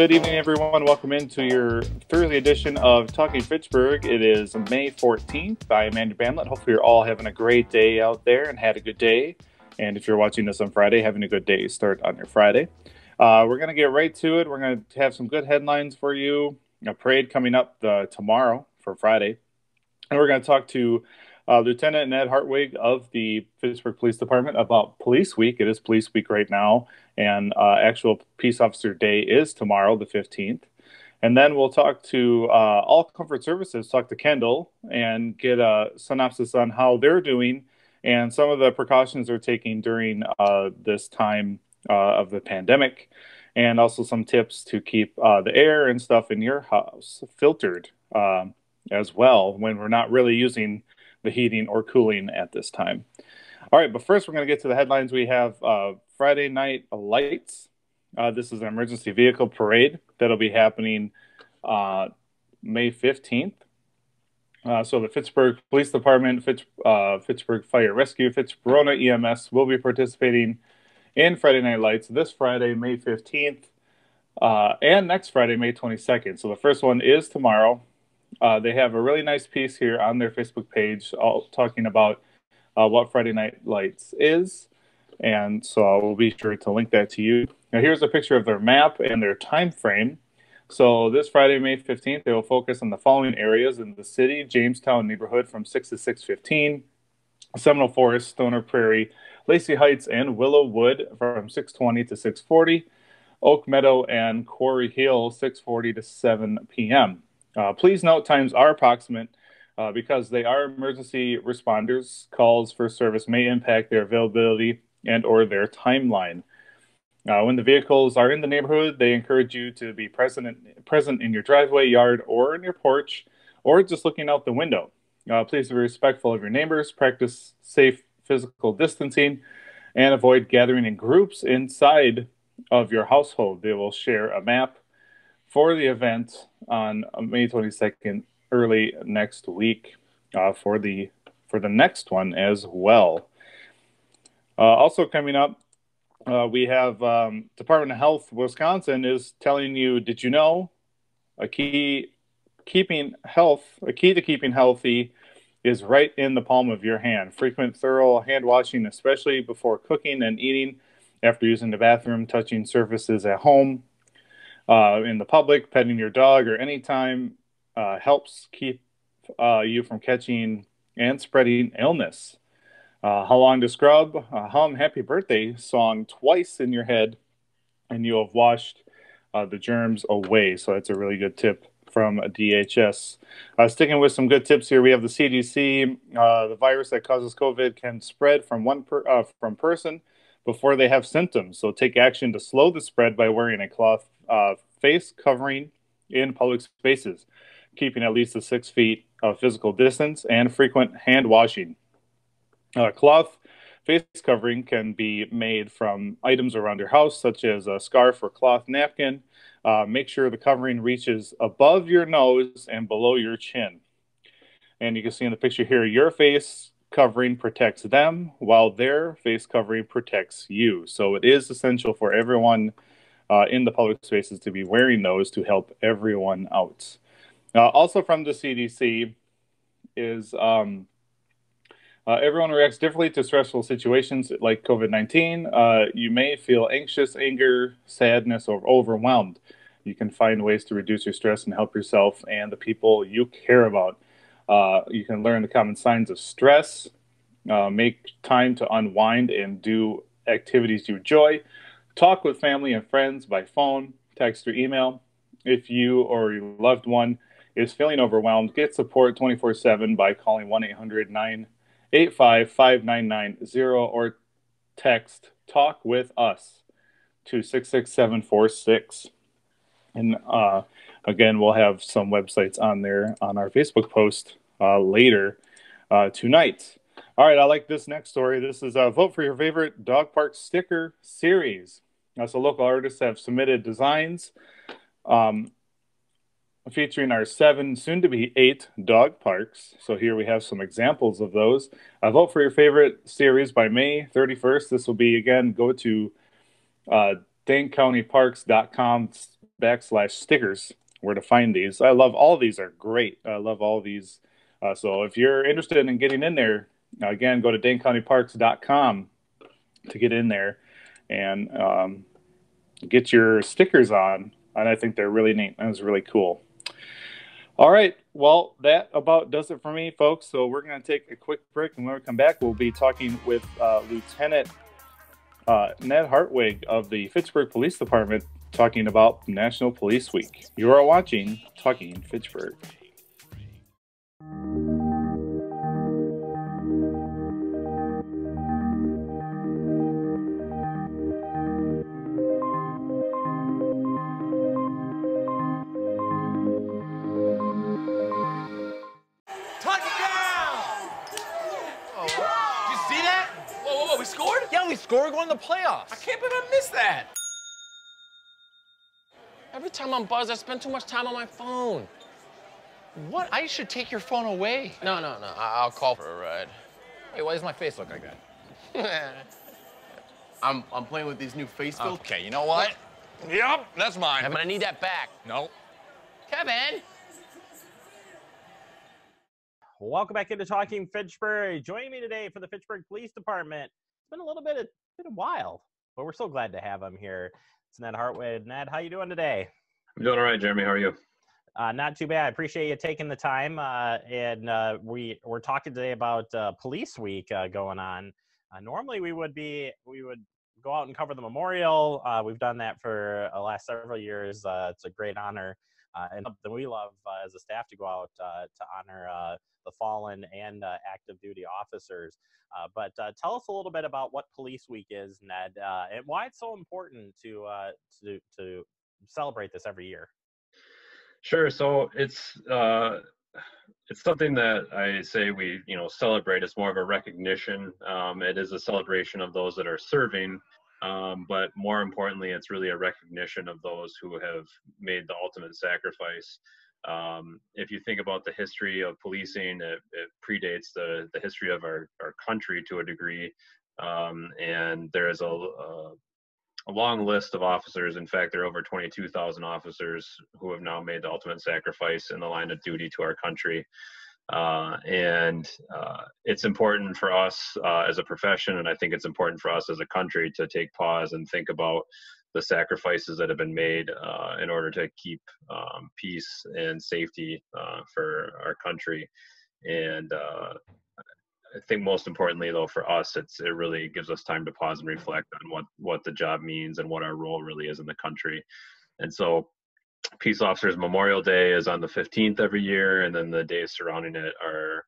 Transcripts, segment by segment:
Good evening, everyone. Welcome into your Thursday edition of Talking Fitchburg. It is May 14th. I am Andy Bamlett. Hopefully you're all having a great day out there and had a good day. And if you're watching this on Friday, having a good day start on your Friday. We're going to get right to it. We're going to have some good headlines for you. A parade coming up tomorrow for Friday. And we're going to talk to Lieutenant Ned Hartwig of the Fitchburg Police Department about Police Week. It is Police Week right now, and actual Peace Officer Day is tomorrow, the 15th. And then we'll talk to All Comfort Services, talk to Kendall, and get a synopsis on how they're doing and some of the precautions they're taking during this time of the pandemic, and also some tips to keep the air and stuff in your house filtered as well when we're not really using the heating or cooling at this time. All right, but first we're going to get to the headlines. We have Friday Night Lights. This is an emergency vehicle parade that'll be happening May 15th. So the Fitchburg Police Department, Fitchburg Fire Rescue, Fitchburg EMS will be participating in Friday Night Lights this Friday, May 15th, and next Friday, May 22nd. So the first one is tomorrow. They have a really nice piece here on their Facebook page all talking about what Friday Night Lights is. And so I will be sure to link that to you. Now here's a picture of their map and their time frame. So this Friday, May 15th, they will focus on the following areas in the city: Jamestown neighborhood from 6 to 6:15, Seminole Forest, Stoner Prairie, Lacey Heights, and Willow Wood from 6:20 to 6:40, Oak Meadow and Quarry Hill 6:40 to 7 p.m. Please note times are approximate because they are emergency responders. Calls for service may impact their availability and or their timeline. When the vehicles are in the neighborhood, they encourage you to be present in your driveway, yard, or in your porch, or just looking out the window. Please be respectful of your neighbors, practice safe physical distancing, and avoid gathering in groups inside of your household. They will share a map for the event on May 22nd, early next week, for the next one as well. Also coming up, we have Department of Health Wisconsin is telling you, did you know a key to keeping healthy is right in the palm of your hand. Frequent, thorough hand washing, especially before cooking and eating, after using the bathroom, touching surfaces at home, in the public, petting your dog, or anytime helps keep you from catching and spreading illness. How long to scrub? Hum Happy Birthday song twice in your head, and you'll have washed the germs away. So that's a really good tip from DHS. Sticking with some good tips here, we have the CDC. The virus that causes COVID can spread from from person before they have symptoms. So take action to slow the spread by wearing a cloth face covering in public spaces, keeping at least 6 feet of physical distance, and frequent hand washing. Cloth face covering can be made from items around your house, such as a scarf or cloth napkin. Make sure the covering reaches above your nose and below your chin. And you can see in the picture here, your face covering protects them while their face covering protects you. So it is essential for everyone in the public spaces to be wearing those to help everyone out. Also from the CDC is everyone reacts differently to stressful situations like COVID-19. You may feel anxious, anger, sadness, or overwhelmed. You can find ways to reduce your stress and help yourself and the people you care about. You can learn the common signs of stress, make time to unwind and do activities you enjoy, talk with family and friends by phone, text, or email. If you or your loved one is feeling overwhelmed, get support 24/7 by calling 1-800-985-5990 or text Talk With Us to 66746. And again, we'll have some websites on there on our Facebook post later tonight. All right, I like this next story. This is Vote for Your Favorite Dog Park Sticker Series. So local artists have submitted designs featuring our 7, soon-to-be 8 dog parks. So here we have some examples of those. Vote for your favorite series by May 31st. This will be, again, go to DaneCountyParks.com /stickers where to find these. I love all of these are great. I love all of these. So if you're interested in getting in there, again, go to danecountyparks.com to get in there and get your stickers on. And I think they're really neat. That was really cool. All right. Well, that about does it for me, folks. So we're going to take a quick break. And when we come back, we'll be talking with Lieutenant Ned Hartwig of the Fitchburg Police Department talking about National Police Week. You are watching Talking Fitchburg. We scored? Yeah, we scored. We're going to the playoffs. I can't believe I missed that. Every time I'm buzzed, I spend too much time on my phone. What? I should take your phone away. No. I'll call for a ride. Hey, why does my face look like that? I'm playing with these new face filters. Okay, you know what? Yep, that's mine. I'm gonna need that back. No. Kevin! Welcome back into Talking Fitchburg. Joining me today for the Fitchburg Police Department. It's been a while, but we're so glad to have him here. It's Ned Hartwig. Ned, how you doing today? I'm doing all right, Jeremy. How are you? Not too bad. I appreciate you taking the time. We're talking today about Police Week going on. Normally we would go out and cover the memorial. We've done that for the last several years. It's a great honor and something we love as a staff to go out to honor the fallen and active duty officers. But tell us a little bit about what Police Week is, Ned, and why it's so important to celebrate this every year. Sure. So it's something that I say we celebrate. It's more of a recognition. It is a celebration of those that are serving, but more importantly, it's really a recognition of those who have made the ultimate sacrifice. If you think about the history of policing, it predates the history of our country to a degree, and there is a long list of officers. In fact, there are over 22,000 officers who have now made the ultimate sacrifice in the line of duty to our country. And it's important for us as a profession, and I think it's important for us as a country to take pause and think about the sacrifices that have been made in order to keep peace and safety for our country. And I think most importantly, though, for us, it really gives us time to pause and reflect on what the job means and what our role really is in the country. And so Peace Officers Memorial Day is on the 15th every year, and then the days surrounding it are,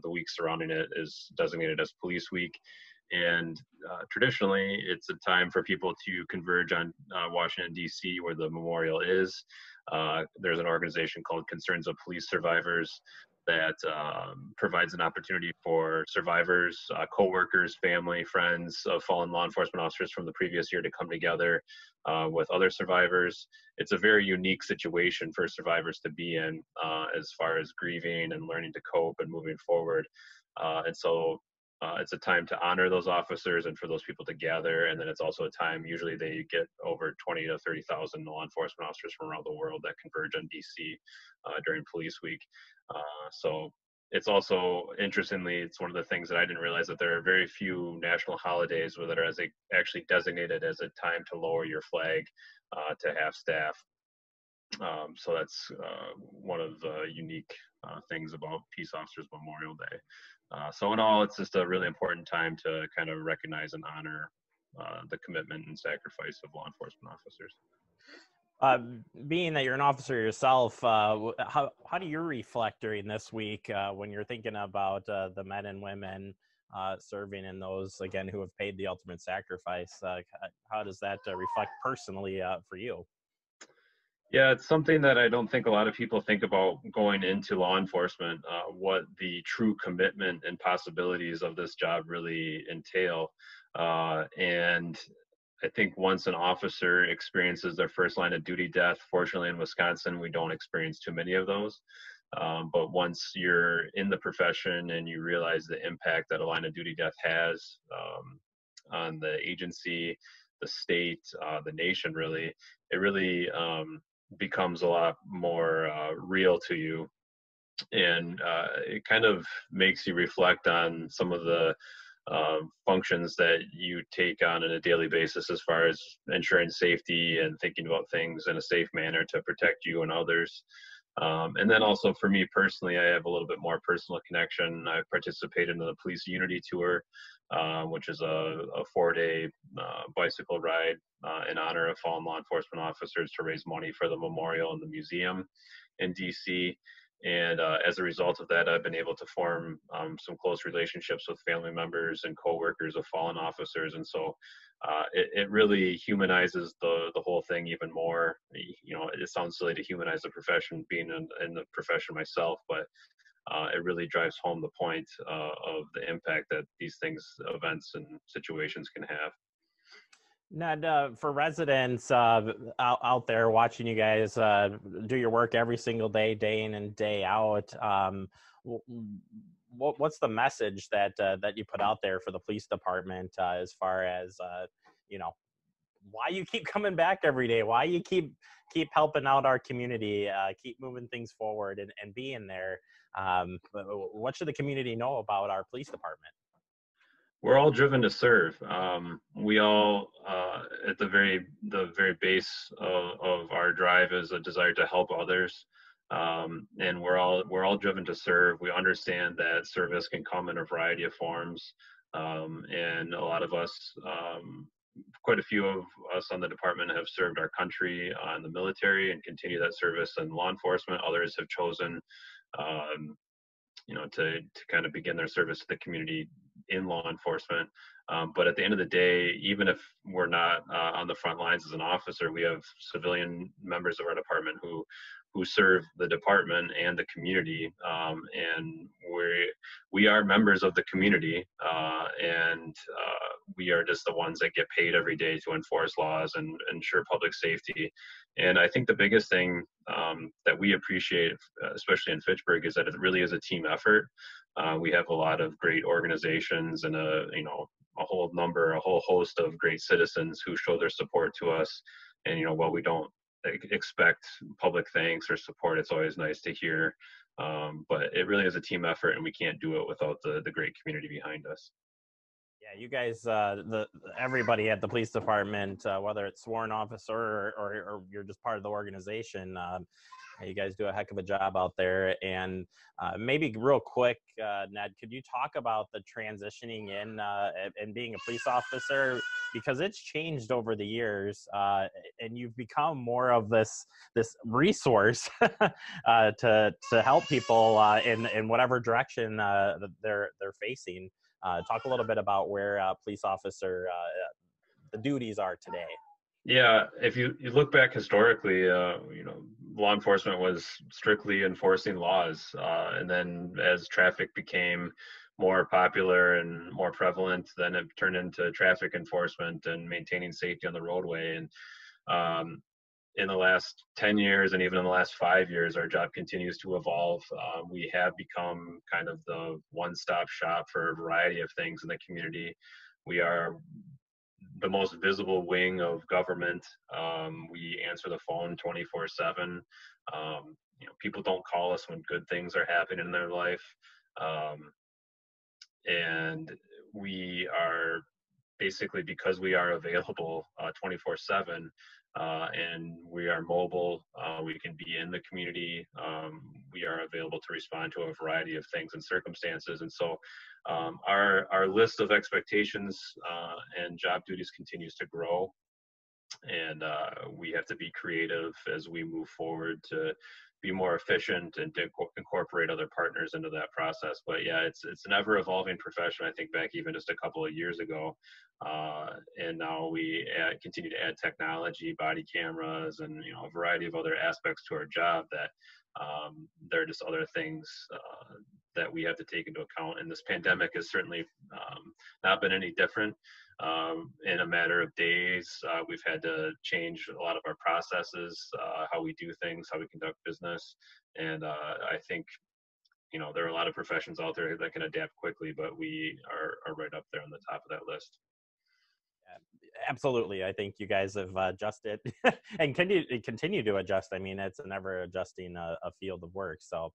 the week surrounding it is designated as Police Week. And traditionally, it's a time for people to converge on Washington, D.C., where the memorial is. There's an organization called Concerns of Police Survivors that provides an opportunity for survivors, co-workers, family, friends of fallen law enforcement officers from the previous year to come together with other survivors. It's a very unique situation for survivors to be in as far as grieving and learning to cope and moving forward. And so it's a time to honor those officers and for those people to gather. And then it's also a time, usually they get over 20 to 30,000 law enforcement officers from around the world that converge on DC during Police Week. So it's also, interestingly, it's one of the things that I didn't realize, that there are very few national holidays that are actually designated as a time to lower your flag to have staff. So that's one of the unique things about Peace Officers Memorial Day. So in all, it's just a really important time to kind of recognize and honor the commitment and sacrifice of law enforcement officers. Being that you're an officer yourself, how do you reflect during this week when you're thinking about the men and women serving and those, again, who have paid the ultimate sacrifice? How does that reflect personally for you? Yeah, it's something that I don't think a lot of people think about going into law enforcement, what the true commitment and possibilities of this job really entail. And I think once an officer experiences their first line of duty death, fortunately in Wisconsin, we don't experience too many of those. But once you're in the profession and you realize the impact that a line of duty death has on the agency, the state, the nation, really, it really becomes a lot more real to you. And it kind of makes you reflect on some of the functions that you take on a daily basis as far as ensuring safety and thinking about things in a safe manner to protect you and others. And then also for me personally, I have a little bit more personal connection. I participated in the Police Unity Tour, which is a 4-day bicycle ride in honor of fallen law enforcement officers to raise money for the memorial and the museum in DC. And as a result of that, I've been able to form some close relationships with family members and coworkers of fallen officers. And so it really humanizes the whole thing even more. You know, it sounds silly to humanize the profession, being in the profession myself, but it really drives home the point of the impact that these things, events and situations can have. Ned, for residents out there watching you guys do your work every single day, day in and day out, what's the message that you put out there for the police department as far as you know, why you keep coming back every day, why you keep helping out our community, keep moving things forward and being there? What should the community know about our police department? We're all driven to serve. We all, at the very base of our drive, is a desire to help others, and we're all driven to serve. We understand that service can come in a variety of forms, and a lot of us, quite a few of us on the department, have served our country in the military and continue that service in law enforcement. Others have chosen, to kind of begin their service to the community in law enforcement. But at the end of the day, even if we're not on the front lines as an officer, we have civilian members of our department who serve the department and the community, and we are members of the community, and we are just the ones that get paid every day to enforce laws and ensure public safety. And I think the biggest thing that we appreciate, especially in Fitchburg, is that it really is a team effort. We have a lot of great organizations and a whole host of great citizens who show their support to us. And while we don't expect public thanks or support, it's always nice to hear. But it really is a team effort, and we can't do it without the great community behind us. Yeah, you guys, everybody at the police department, whether it's sworn officer or you're just part of the organization, you guys do a heck of a job out there. And maybe real quick, Ned, could you talk about the transitioning in and being a police officer? Because it's changed over the years, and you've become more of this resource to help people in whatever direction they're facing. Talk a little bit about where police officer the duties are today. Yeah, if you look back historically, law enforcement was strictly enforcing laws, and then as traffic became more popular and more prevalent, then it turned into traffic enforcement and maintaining safety on the roadway. And in the last 10 years and even in the last 5 years, our job continues to evolve. We have become kind of the one-stop shop for a variety of things in the community. We are the most visible wing of government. We answer the phone 24/7. People don't call us when good things are happening in their life. And we are basically, because we are available 24/7, and we are mobile, we can be in the community. We are available to respond to a variety of things and circumstances. And so our list of expectations and job duties continues to grow. And we have to be creative as we move forward to be more efficient and to incorporate other partners into that process. But yeah, it's an ever evolving profession. I think back even just a couple of years ago, and now we continue to add technology, body cameras, and a variety of other aspects to our job that there are just other things that we have to take into account. And this pandemic has certainly not been any different. In a matter of days, we've had to change a lot of our processes, how we do things, how we conduct business. And I think, there are a lot of professions out there that can adapt quickly, but we are right up there on the top of that list. Absolutely. I think you guys have adjusted and continue to adjust. I mean, it's an ever adjusting a field of work. So,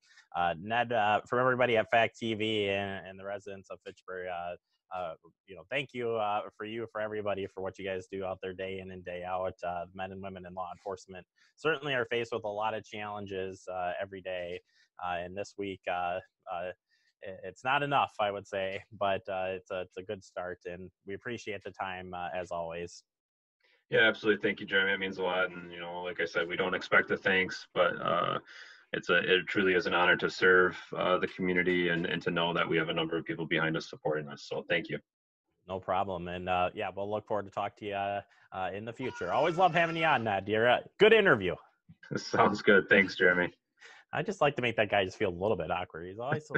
Ned, from everybody at Fact TV and the residents of Fitchburg, thank you for everybody for what you guys do out there day in and day out. Men and women in law enforcement certainly are faced with a lot of challenges every day. And this week, it's not enough, I would say, but it's a good start, and we appreciate the time as always. Yeah, absolutely. Thank you, Jeremy. It means a lot. And, like I said, we don't expect the thanks, but it truly is an honor to serve the community and to know that we have a number of people behind us supporting us. So thank you. No problem. And we'll look forward to talk to you in the future. Always love having you on, Ned. You're a good interview. Sounds good. Thanks, Jeremy. I just like to make that guy just feel a little bit awkward. He's always so,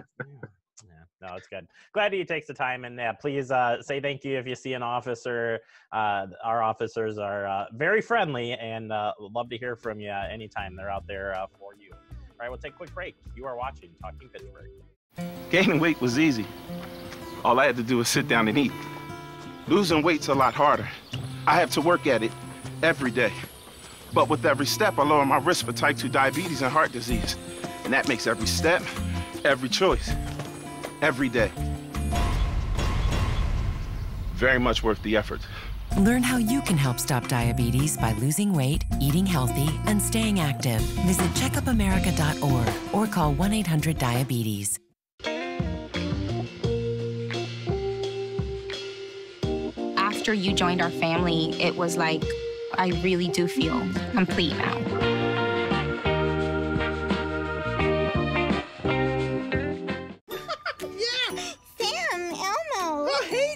no, it's good. Glad he takes the time. And please say thank you if you see an officer. Our officers are very friendly and love to hear from you anytime they're out there for you. All right, we'll take a quick break. You are watching Talking Fitchburg. Gaining weight was easy. All I had to do was sit down and eat. Losing weight's a lot harder. I have to work at it every day. But with every step, I lower my risk for type 2 diabetes and heart disease. And that makes every step, every choice, every day very much worth the effort. Learn how you can help stop diabetes by losing weight, eating healthy, and staying active. Visit checkupamerica.org or call 1-800-DIABETES. After you joined our family, it was like, I really do feel complete now.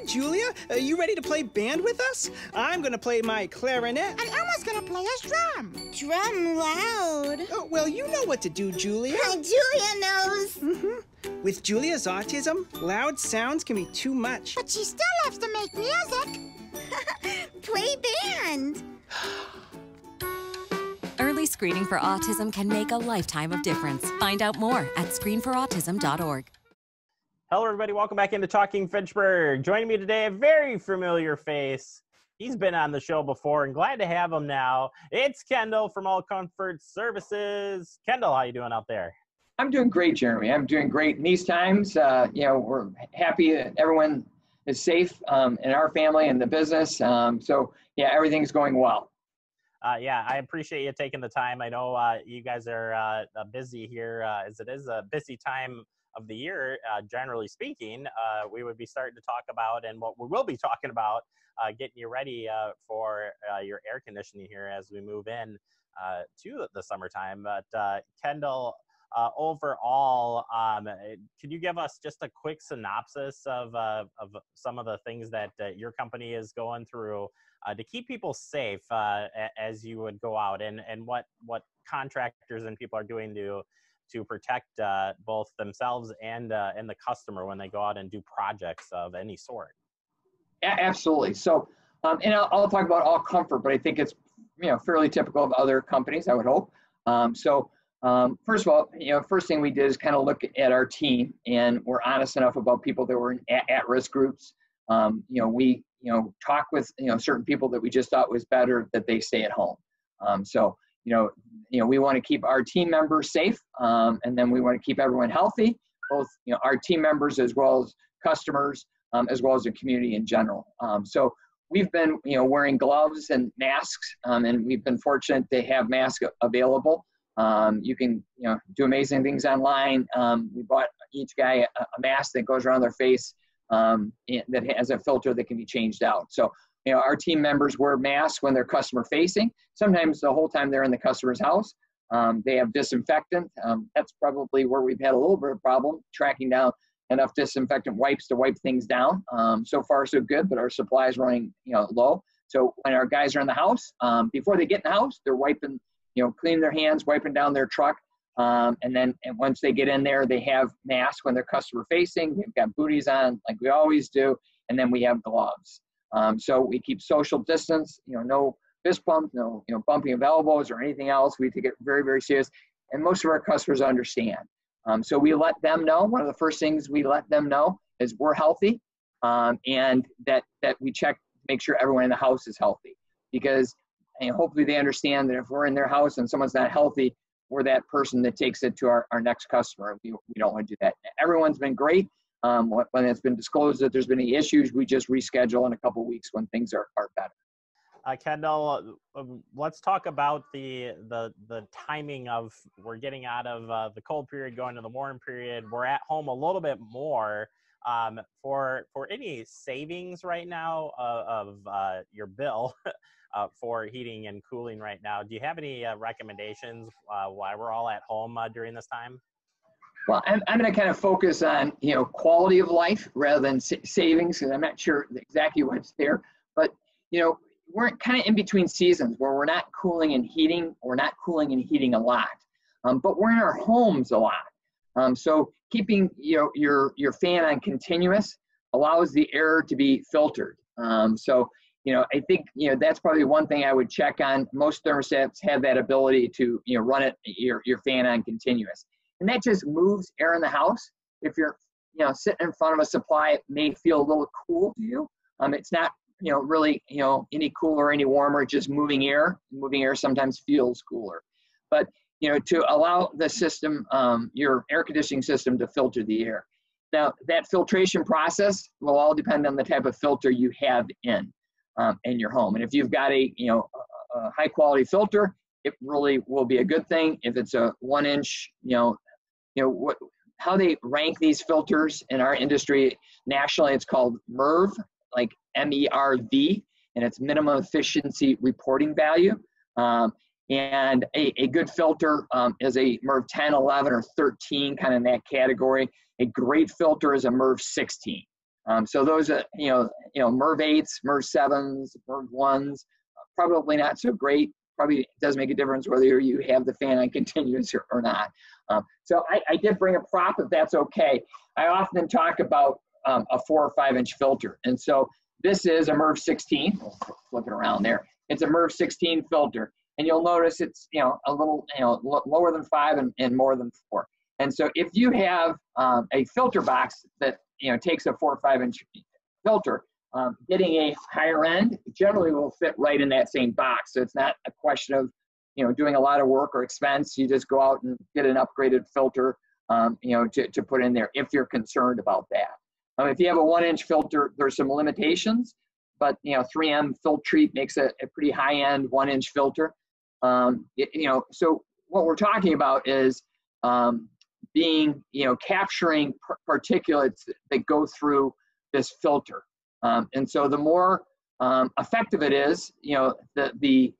Julia, are you ready to play band with us? I'm gonna play my clarinet. And Elmo's gonna play his drum. Drum loud. Oh, well, you know what to do, Julia. Julia knows. Mm-hmm. With Julia's autism, loud sounds can be too much. But she still loves to make music. Play band. Early screening for autism can make a lifetime of difference. Find out more at screenforautism.org. Hello, everybody. Welcome back into Talking Fitchburg. Joining me today, a very familiar face. He's been on the show before, and glad to have him now. It's Kendall from All Comfort Services. Kendall, how you doing out there? I'm doing great, Jeremy. I'm doing great in these times. We're happy that everyone is safe in our family and the business. Everything's going well. I appreciate you taking the time. I know you guys are busy here, as it is a busy time of the year, generally speaking. We would be starting to talk about, and what we will be talking about, getting you ready for your air conditioning here as we move in to the summertime. But Kendall, overall, could you give us just a quick synopsis of some of the things that your company is going through to keep people safe as you would go out, and what contractors and people are doing to protect both themselves and the customer when they go out and do projects of any sort? Absolutely. So, and I'll talk about All Comfort, but I think it's fairly typical of other companies, I would hope. First of all, first thing we did is kind of look at our team, and we're honest enough about people that were in at-risk groups. We talk with certain people that we just thought was better that they stay at home. We want to keep our team members safe, and then we want to keep everyone healthy, both our team members as well as customers, as well as the community in general. So we've been wearing gloves and masks, and we've been fortunate to have masks available. You can do amazing things online. We bought each guy a mask that goes around their face that has a filter that can be changed out. So our team members wear masks when they're customer facing. Sometimes the whole time they're in the customer's house. They have disinfectant. That's probably where we've had a little bit of a problem tracking down enough disinfectant wipes to wipe things down. So far so good, but our supply is running low. So when our guys are in the house, before they get in the house, they're wiping, cleaning their hands, wiping down their truck. And once they get in there, they have masks when they're customer facing. We've got booties on like we always do. And then we have gloves. So we keep social distance, no fist bump, no, bumping of elbows or anything else. We take it very, very serious. And most of our customers understand. So we let them know. One of the first things we let them know is we're healthy, and that we check make sure everyone in the house is healthy, because hopefully they understand that if we're in their house and someone's not healthy, we're that person that takes it to our next customer. We don't want to do that. Everyone's been great. When it's been disclosed that there's been any issues, we just reschedule in a couple of weeks when things are better. Kendall, let's talk about the timing of, we're getting out of the cold period, going to the warm period. We're at home a little bit more. For any savings right now of your bill for heating and cooling right now, do you have any recommendations why we're all at home during this time? Well, I'm going to kind of focus on, quality of life rather than savings, because I'm not sure exactly what's there. But, we're kind of in between seasons where we're not cooling and heating, or not cooling and heating a lot. But we're in our homes a lot. So keeping, your fan on continuous allows the air to be filtered. So, I think, that's probably one thing I would check on. Most thermostats have that ability to, run your fan on continuous. And that just moves air in the house. If you're, sitting in front of a supply, it may feel a little cool to you. It's not, really, any cooler, any warmer, just moving air. Moving air sometimes feels cooler. But, to allow the system, your air conditioning system, to filter the air. Now, that filtration process will all depend on the type of filter you have in your home. And if you've got a high quality filter, it really will be a good thing. If it's a 1 inch, how they rank these filters in our industry nationally, it's called MERV, like MERV, and it's minimum efficiency reporting value. And a good filter is a MERV 10, 11, or 13, kind of in that category. A great filter is a MERV 16. So those are, MERV 8s, MERV 7s, MERV 1s, probably not so great. Probably does make a difference whether you have the fan on continuous or not. So I did bring a prop, if that's okay. I often talk about a 4 or 5 inch filter. And so this is a MERV 16, flip it around there. It's a MERV 16 filter. And you'll notice it's, a little, lower than 5 and more than 4. And so if you have a filter box that, takes a 4 or 5 inch filter, getting a higher end generally will fit right in that same box. So it's not a question of, doing a lot of work or expense. You just go out and get an upgraded filter, to put in there if you're concerned about that. If you have a 1 inch filter, there's some limitations, but 3M Filtrete makes a pretty high end 1 inch filter. So what we're talking about is capturing particulates that go through this filter. And so the more effective it is, the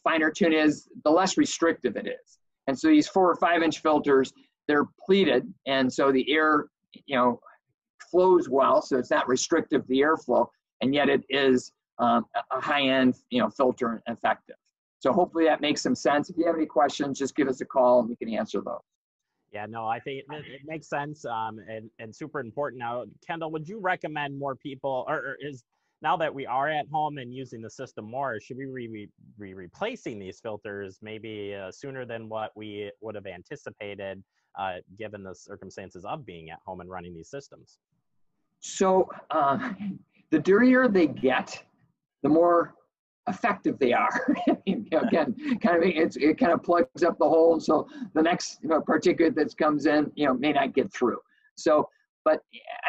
finer tune is, the less restrictive it is. And so these 4 or 5 inch filters, they're pleated, and so the air, flows well, so it's not restrictive to the airflow, and yet it is a high-end, filter and effective. So hopefully that makes some sense. If you have any questions, just give us a call and we can answer those. Yeah, no, I think it makes sense and super important. Now, Kendall, would you recommend more people, or is, now that we are at home and using the system more, should we be replacing these filters maybe sooner than what we would have anticipated, given the circumstances of being at home and running these systems? So the dirtier they get, the more effective they are. Again, it kind of plugs up the hole, so the next particulate that comes in, may not get through. So, but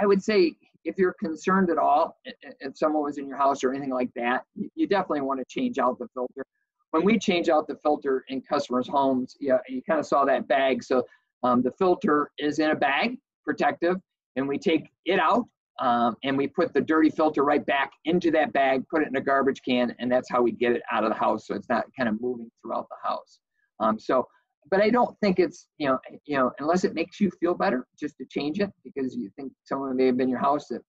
I would say if you're concerned at all, if someone was in your house or anything like that, you definitely want to change out the filter. When we change out the filter in customers' homes, you kind of saw that bag. So the filter is in a bag, protective, and we take it out. And we put the dirty filter right back into that bag, put it in a garbage can, and that's how we get it out of the house, so it's not kind of moving throughout the house. But I don't think it's, unless it makes you feel better, just to change it because you think someone may have been in your house that,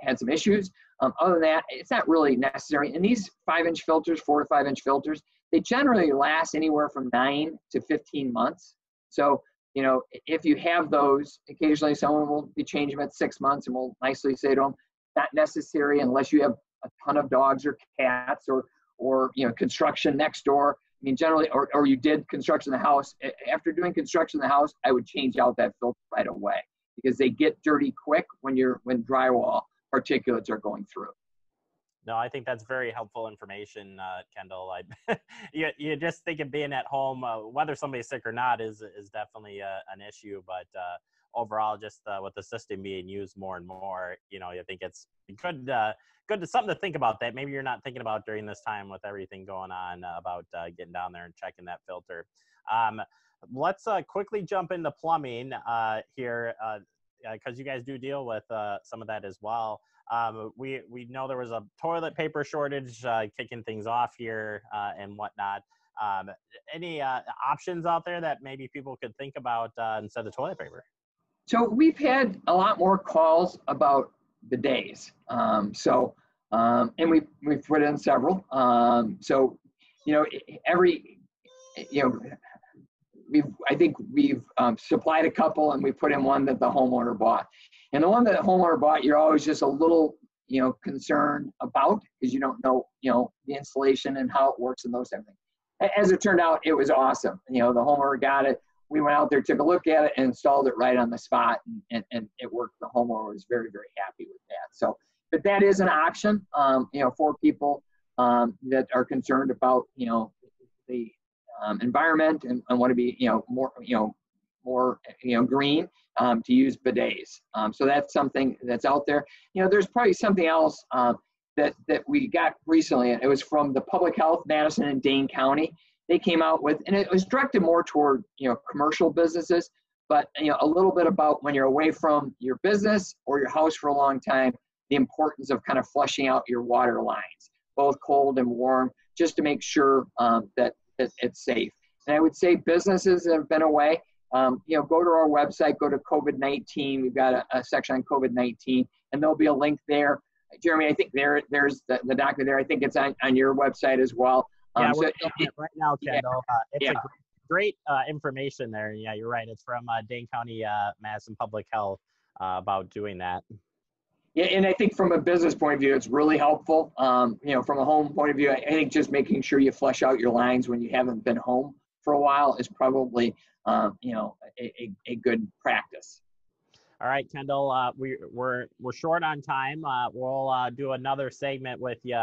had some issues. Other than that, it's not really necessary. And these 5 inch filters, 4 to 5 inch filters, they generally last anywhere from 9 to 15 months. So, if you have those, occasionally someone will be changing them at 6 months, and we'll nicely say to them, not necessary unless you have a ton of dogs or cats or construction next door. I mean, generally, or you did construction in the house. After doing construction in the house, I would change out that filter right away because they get dirty quick when drywall particulates are going through. No, I think that's very helpful information, Kendall. You just think of being at home, whether somebody's sick or not is definitely an issue. But overall, just with the system being used more and more, I think it's good. Good to something to think about that maybe you're not thinking about during this time with everything going on about getting down there and checking that filter. Let's quickly jump into plumbing here because you guys do deal with some of that as well. We know there was a toilet paper shortage kicking things off here and whatnot. Any options out there that maybe people could think about instead of toilet paper? So we've had a lot more calls about bidets. And we've put in several. I think we've supplied a couple, and we put in one that the homeowner bought. And the one that the homeowner bought, you're always just a little, concerned about because you don't know, the installation and how it works and those type of things. As it turned out, it was awesome. The homeowner got it. We went out there, took a look at it, and installed it right on the spot, and it worked. The homeowner was very, very happy with that. So, but that is an option, for people that are concerned about, the environment and want to be, more green, to use bidets. So that's something that's out there. There's probably something else that we got recently. It was from the Public Health, Madison and Dane County. They came out with, and it was directed more toward, commercial businesses, but, a little bit about when you're away from your business or your house for a long time, the importance of kind of flushing out your water lines, both cold and warm, just to make sure that it's safe. And I would say businesses that have been away, go to our website, go to COVID-19. We've got a section on COVID-19, and there'll be a link there. Jeremy, I think there's the document there. I think it's on your website as well. Yeah, we're doing it right now, Kendall. It's a great information there. Yeah, you're right. It's from Dane County, Madison Public Health about doing that. Yeah, and I think from a business point of view, it's really helpful. From a home point of view, I think just making sure you flush out your lines when you haven't been home for a while is probably, a good practice. All right, Kendall, we're short on time. We'll do another segment with you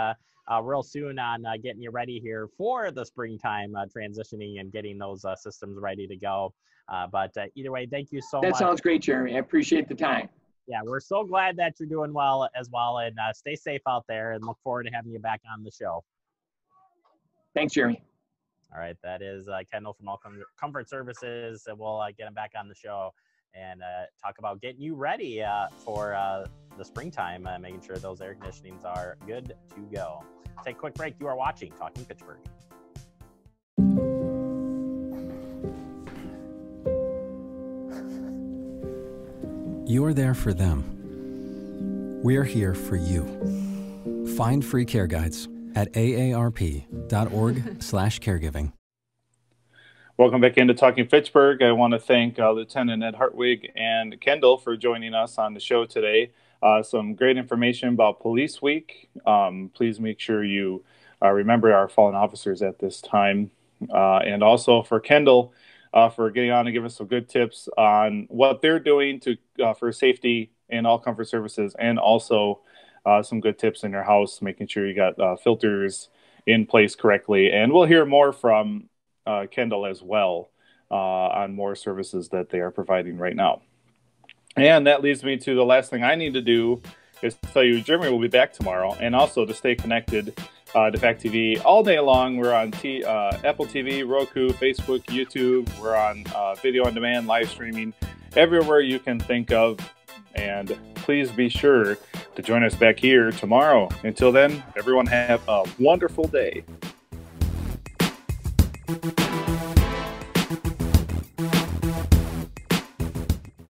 real soon on getting you ready here for the springtime transitioning and getting those systems ready to go. But either way, thank you so much. That sounds great, Jeremy. I appreciate the time. Yeah, we're so glad that you're doing well as well, and stay safe out there, and look forward to having you back on the show. Thanks, Jeremy. All right, that is Kendall from All Comfort Services, and we'll get him back on the show and talk about getting you ready for the springtime, making sure those air conditionings are good to go. Take a quick break. You are watching Talking Fitchburg. You're there for them. We're here for you. Find free care guides at aarp.org/caregiving. Welcome back into Talking Fitchburg. I want to thank Lieutenant Ed Hartwig and Kendall for joining us on the show today. Some great information about Police Week. Please make sure you remember our fallen officers at this time. And also for Kendall, for getting on and give us some good tips on what they're doing for safety in All Comfort Services, and also some good tips in your house, making sure you got filters in place correctly. And we'll hear more from Kendall as well on more services that they are providing right now. And that leads me to the last thing I need to do is to tell you Jeremy will be back tomorrow, and also to stay connected to Fact TV all day long. We're on Apple TV, Roku, Facebook, YouTube. We're on video on demand, live streaming, everywhere you can think of. And please be sure to join us back here tomorrow. Until then, everyone have a wonderful day.